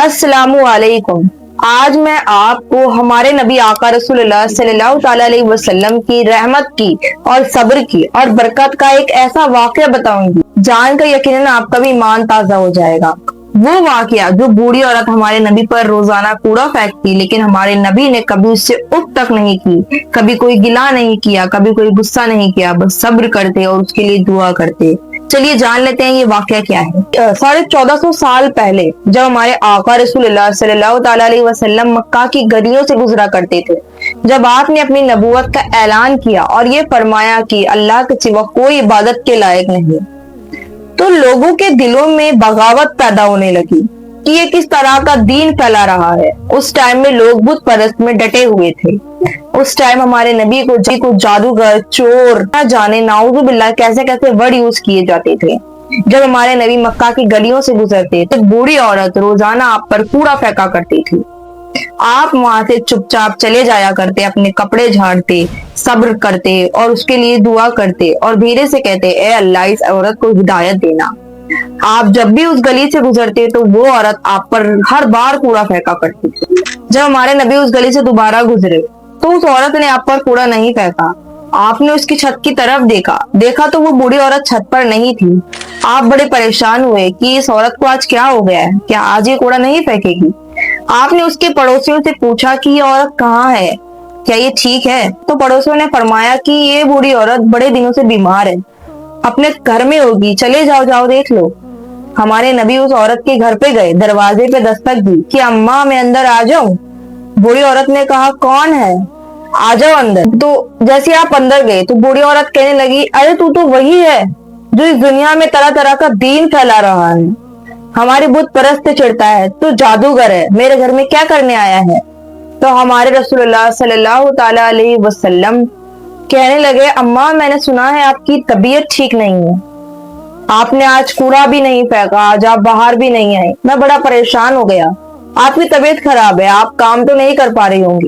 अस्सलामु अलैकुम। आज मैं आपको हमारे नबी आका रसूलुल्लाह सल्लल्लाहु ताला अलैहि वसल्लम की रहमत की और सब्र की और बरकत का एक ऐसा वाकया बताऊंगी, जानकर यकीनन आपका भी ईमान ताजा हो जाएगा। वो वाकया जो बूढ़ी औरत हमारे नबी पर रोजाना कूड़ा फेंकती, लेकिन हमारे नबी ने कभी उससे उफ तक नहीं की, कभी कोई गिला नहीं किया, कभी कोई गुस्सा नहीं किया, बस सब्र करते और उसके लिए दुआ करते। चलिए जान लेते हैं ये वाकया क्या है। 1450 साल पहले जब हमारे आका रसूलुल्लाह सल्लल्लाहु ताला अलैहि वसल्लम मक्का की गलियों से गुजरा करते थे, जब आपने अपनी नबूवत का ऐलान किया और ये फरमाया कि अल्लाह के सिवा कोई इबादत के लायक नहीं, तो लोगों के दिलों में बगावत पैदा होने लगी कि ये किस तरह का दीन फैला रहा है। उस टाइम में लोग बुत परस्त में डटे हुए थे। उस टाइम हमारे नबी को जादूगर, चोर, न जाने नाउजुबिल्लाह कैसे कैसे वर्ड यूज किए जाते थे। जब हमारे नबी मक्का की गलियों से गुजरते तो बूढ़ी औरत रोजाना आप पर कूड़ा फेंका करती थी। आप वहां से चुपचाप चले जाया करते, अपने कपड़े झाड़ते, सब्र करते और उसके लिए दुआ करते और धीरे से कहते, ए अल्लाह इस औरत को हिदायत देना। आप जब भी उस गली से गुजरते तो वो औरत आप पर हर बार कूड़ा फेंका करती थी। जब हमारे नबी उस गली से दोबारा गुजरे तो उस औरत ने आप पर कूड़ा नहीं फेंका। आपने उसकी छत की तरफ देखा तो वो बूढ़ी औरत छत पर नहीं थी। आप बड़े परेशान हुए कि इस औरत को आज क्या हो गया है, क्या आज ये कूड़ा नहीं फेंकेगी। आपने उसके पड़ोसियों से पूछा कि ये औरत कहाँ है, क्या ये ठीक है। तो पड़ोसियों ने फरमाया कि ये बूढ़ी औरत बड़े दिनों से बीमार है, अपने घर में होगी, चले जाओ देख लो। हमारे नबी उस औरत के घर पे गए, दरवाजे पे दस्तक दी कि अम्मा मैं अंदर आ जाऊं। बूढ़ी औरत ने कहा कौन है, आ जाओ अंदर। तो जैसे आप अंदर गए तो बूढ़ी औरत कहने लगी, अरे तू तो वही है जो इस दुनिया में तरह तरह का दीन फैला रहा है, हमारे बुत परस्त से चिढ़ता है, तू जादूगर है, मेरे घर में क्या करने आया है। तो हमारे रसूलुल्लाह सल्लल्लाहु ताला अलैहि वसल्लम कहने लगे, अम्मा मैंने सुना है आपकी तबीयत ठीक नहीं है, आपने आज कूड़ा भी नहीं फेंका, आज आप बाहर भी नहीं आए, मैं बड़ा परेशान हो गया। आपकी तबीयत खराब है, आप काम तो नहीं कर पा रही होंगी,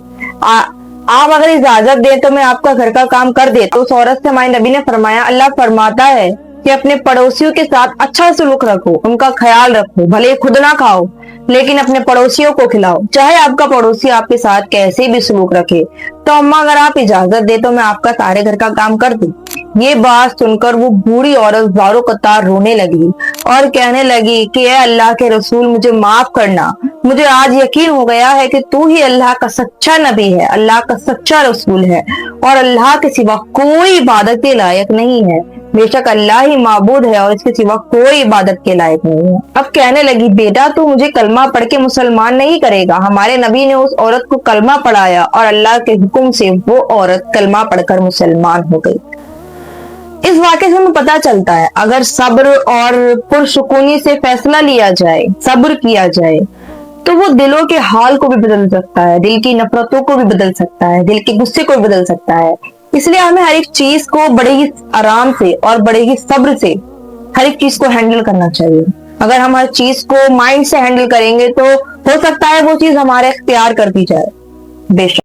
आप अगर इजाजत दें तो मैं आपका घर का काम कर देता। उस औरत से हमारे नबी ने फरमाया, अल्लाह फरमाता है कि अपने पड़ोसियों के साथ अच्छा सलूक रखो, उनका ख्याल रखो, भले खुद ना खाओ लेकिन अपने पड़ोसियों को खिलाओ, चाहे आपका पड़ोसी आपके साथ कैसे भी सलूक रखे। तो अम्मा अगर आप इजाजत दे तो मैं आपका सारे घर का काम कर दूं। ये बात सुनकर वो बूढ़ी औरत ज़ारो कतार रोने लगी और कहने लगी कि ए अल्लाह के रसूल मुझे माफ करना, मुझे आज यकीन हो गया है कि तू ही अल्लाह का सच्चा नबी है, अल्लाह का सच्चा रसूल है और अल्लाह के सिवा कोई इबादत के लायक नहीं है। बेशक अल्लाह ही माबूद है और इसके सिवा कोई इबादत के लायक नहीं है। अब कहने लगी, बेटा तू मुझे कलमा पढ़ के मुसलमान नहीं करेगा। हमारे नबी ने उस औरत को कलमा पढ़ाया और अल्लाह के हुक्म से वो औरत कलमा पढ़कर मुसलमान हो गई। इस वाक़े से हमें पता चलता है, अगर सब्र और पुरसुकूनी से फैसला लिया जाए, सब्र किया जाए, तो वो दिलों के हाल को भी बदल सकता है, दिल की नफरतों को भी बदल सकता है, दिल के गुस्से को भी बदल सकता है। इसलिए हमें हर एक चीज को बड़े ही आराम से और बड़े ही सब्र से हर एक चीज को हैंडल करना चाहिए। अगर हम हर चीज को माइंड से हैंडल करेंगे तो हो सकता है वो चीज हमारे इख्तियार कर दी जाए। बेशक।